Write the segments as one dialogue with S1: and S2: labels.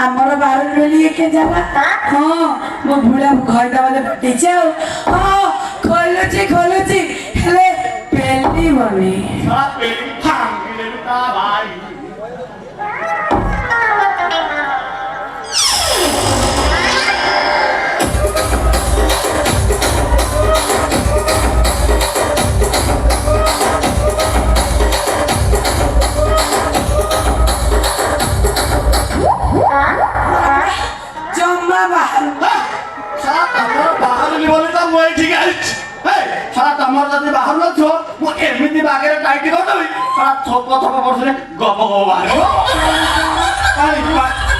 S1: ଆମର ବାହାର के जाला हां मो भुला घरटा वाले पटी जाओ हां खोलुची हेले पेली बनी
S2: साला पेली भांग ले ता भाई तमर जदि बाहर न थो मो एमिति बागेरे टाइट कर देबी साला थोप पड़छले गप गप बाहर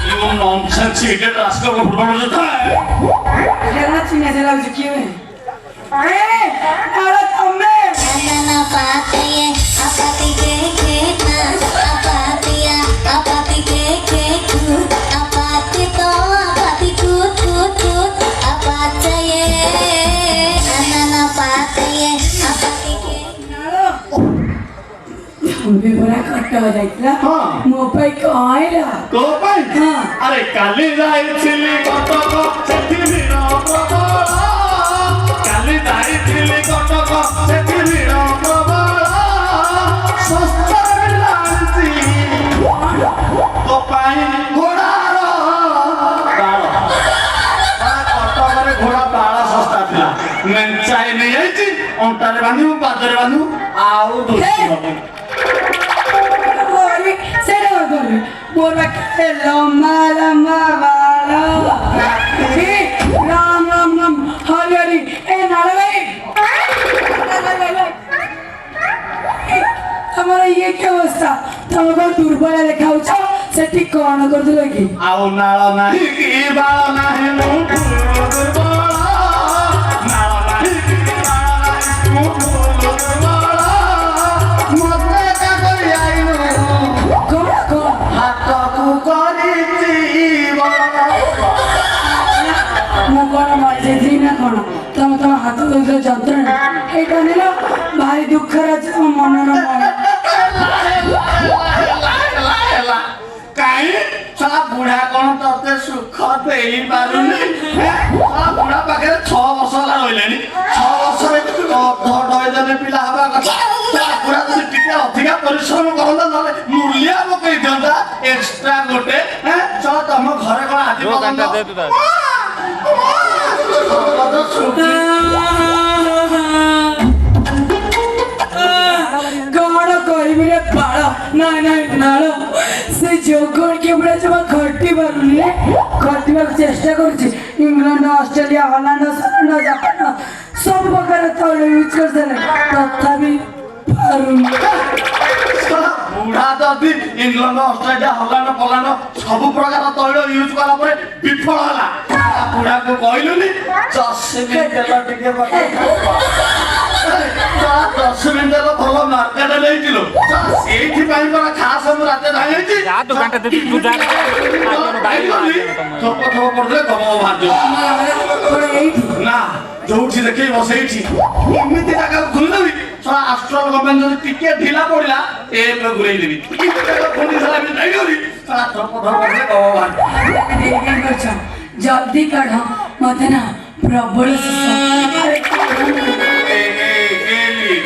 S2: यू नॉनसेंस इडियट रास्कल को फुटबॉल जो था
S1: लेना चिने से लाउ की है अरे अरे तम्मे
S3: ना पाते ये आपाती के ना आपातिया आपाती के आपाती तो आपाती कूट आपाते ये ना पाते ये आपाती के
S1: हमबे बड़ा कट्टा हो जाइतला
S2: हां
S1: मो पई कहैला
S2: तो पई
S1: हां
S2: अरे काली जाई छिली कटक सेठी बिना प्रबल काली जाई छिली कटक सेठी बिना प्रबल सस्ता लांती तो पाई घोड़ार बाळ कटक रे घोड़ा बाळ सस्ता थिला मेंचाई नै आइची अंटारे बांधु पादरे बांधु आउ दोस्ती हो
S1: मोर के लम्बा बालो राम राम राम हरिहरी ए नाले भाई हमारा ये क्या अवस्था तुमको दुर्बल देखाऊ सेठी कौन कर दिलो कि
S2: आउ नाळ नाही की बाळ नाही मुठु दुर्बल नाळ नाही की बाळ नाही मुठु दुर्बल मते का करी आइनु
S1: कौन
S2: हातकु करिछि
S1: मो कौन मर जाई ना कौन तुम हाथ धोई जंत्रणा एटा नेलो भारी दुख मन
S2: काई साला बुढ़ा कौन तते सुख देई पारुनी साला बुढ़ा पाखे 6 वर्ष ला रहिलेनी 6 वर्ष रे ढय पिला हवा कथा साला बुढ़ा जदि टिके अधिका परिश्रम करंदा नले मूल्य मकई दंदा एक्स्ट्रा गोटे हैं साला तम घरे कोन आदि
S4: घंटा दे तू
S1: नालो से जोगण के बड़े जब खट्टी बरले खट्टी में चेष्टा करछि England Australia Holland Switzerland Japan सब प्रकार तौल यूज कर देले तथापि पारुन
S2: बुढ़ा जदि इंग्लैंड ऑस्ट्रेलिया हॉलैंड पोलैंड सब प्रकार तैल यूज कला परे विफल होला बुढ़ा को कहलुनी 10 मिनिट तेल टिके बटे 10 मिनिट तेल भल मार्केट लेइतिलो एठी पाई पर खास हम राते धाइछि
S4: जा तू घंटा दे तू जा
S2: थोप थोप पड़ले गमो भाज ना जोठी देखै बसैठी एमिति जागा खुलि देबी ଶଳା ଆଷ୍ଟ୍ରଲ ଗଭର୍ଣ୍ଣମେଣ୍ଟ ଯଦି ଟିକେ ଢିଲା ପଡ଼ିଲା ଏ ଘୁରେଇ ଦେବି ପୁଣି ଶଳା ଏମିତି ନେଇ ଗଲି ଶଳା ଚପଟ କରିଲେ ଭଗବାନ
S1: କଣ କରୁଛ ଜଲ୍ଦି କାଢ ମତେ ନା ପ୍ରବଳ ଶୋଷ ଆରେ କାଢ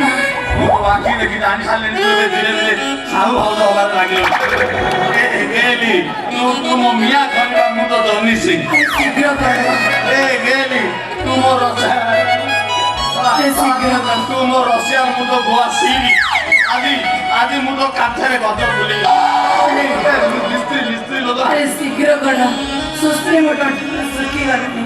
S1: ନା।
S2: ମୁଁ ତ ଆଖି ଦେଖି ଜାଣି ସାରିଲିଣି ତୁ ଏବେ ଧୀରେ ଧୀରେ ସାହୁ ଭାଉଜ ହବାରେ ଲାଗିଲୁ ଗେଲି ତୁ ମୋ ମିଆ ଖଣ୍ଡ ମୁଁ ତ ଜନି ସିଂ
S1: ଶୀଘ୍ର କାଢ
S2: ଗେଲି ତୁ ମୋ ରସିଆ ତୁ ମୋ ରସିଆ ମୁଁ ତ ଗୋଆ ସିରି ଆଜି ମୁଁ ତ କାଠରେ ଗଛ ବୁଲି ମିସ୍ତ୍ରୀ ଲୋକ
S1: ଆରେ ଶୀଘ୍ର କାଢ ସୁସ୍ତ୍ରୀ ମୋ ଟଣ୍ଟି ଶୁଖିଗଲାଣି